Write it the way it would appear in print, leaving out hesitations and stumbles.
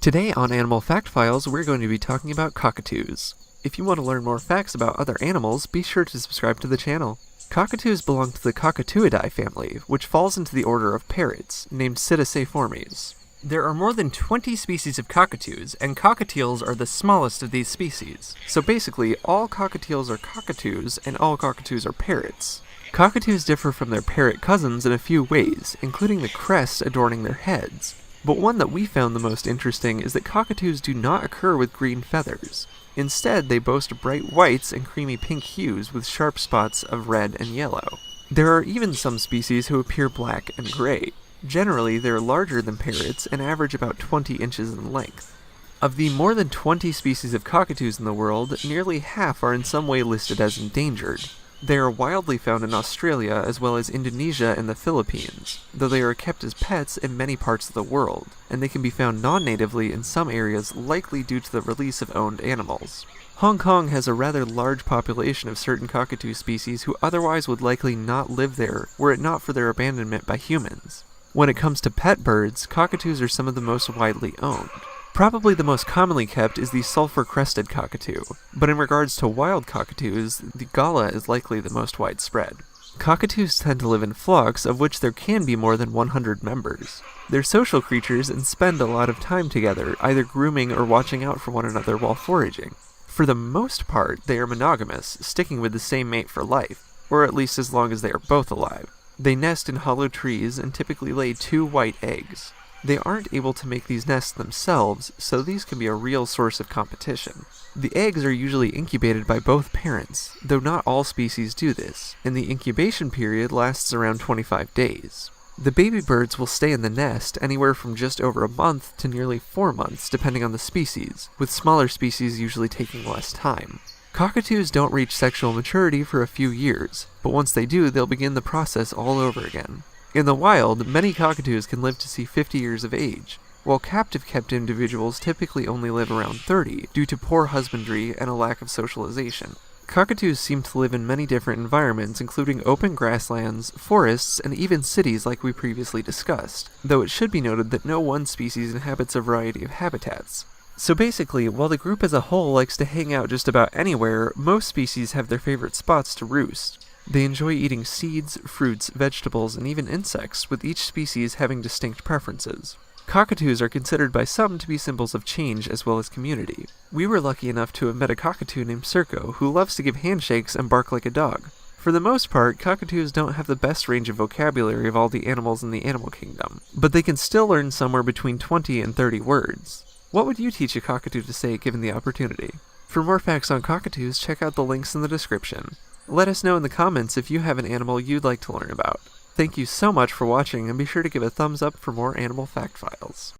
Today on Animal Fact Files, we're going to be talking about cockatoos. If you want to learn more facts about other animals, be sure to subscribe to the channel. Cockatoos belong to the Cockatooidae family, which falls into the order of parrots, named Psittaciformes. There are more than 20 species of cockatoos, and cockatiels are the smallest of these species. So basically, all cockatiels are cockatoos, and all cockatoos are parrots. Cockatoos differ from their parrot cousins in a few ways, including the crest adorning their heads. But one that we found the most interesting is that cockatoos do not occur with green feathers. Instead, they boast bright whites and creamy pink hues with sharp spots of red and yellow. There are even some species who appear black and gray. Generally, they're larger than parrots and average about 20 inches in length. Of the more than 20 species of cockatoos in the world, nearly half are in some way listed as endangered. They are wildly found in Australia as well as Indonesia and the Philippines, though they are kept as pets in many parts of the world, and they can be found non-natively in some areas, likely due to the release of owned animals. Hong Kong has a rather large population of certain cockatoo species who otherwise would likely not live there were it not for their abandonment by humans. When it comes to pet birds, cockatoos are some of the most widely owned. Probably the most commonly kept is the sulfur-crested cockatoo, but in regards to wild cockatoos, the gala is likely the most widespread. Cockatoos tend to live in flocks, of which there can be more than 100 members. They're social creatures and spend a lot of time together, either grooming or watching out for one another while foraging. For the most part, they are monogamous, sticking with the same mate for life, or at least as long as they are both alive. They nest in hollow trees and typically lay 2 white eggs. They aren't able to make these nests themselves, so these can be a real source of competition. The eggs are usually incubated by both parents, though not all species do this, and the incubation period lasts around 25 days. The baby birds will stay in the nest anywhere from just over a month to nearly 4 months, depending on the species, with smaller species usually taking less time. Cockatoos don't reach sexual maturity for a few years, but once they do, they'll begin the process all over again. In the wild, many cockatoos can live to see 50 years of age, while captive-kept individuals typically only live around 30 due to poor husbandry and a lack of socialization. Cockatoos seem to live in many different environments, including open grasslands, forests, and even cities like we previously discussed, though it should be noted that no one species inhabits a variety of habitats. So basically, while the group as a whole likes to hang out just about anywhere, most species have their favorite spots to roost. They enjoy eating seeds, fruits, vegetables, and even insects, with each species having distinct preferences. Cockatoos are considered by some to be symbols of change as well as community. We were lucky enough to have met a cockatoo named Circo, who loves to give handshakes and bark like a dog. For the most part, cockatoos don't have the best range of vocabulary of all the animals in the animal kingdom, but they can still learn somewhere between 20 and 30 words. What would you teach a cockatoo to say given the opportunity? For more facts on cockatoos, check out the links in the description. Let us know in the comments if you have an animal you'd like to learn about. Thank you so much for watching, and be sure to give a thumbs up for more Animal Fact Files.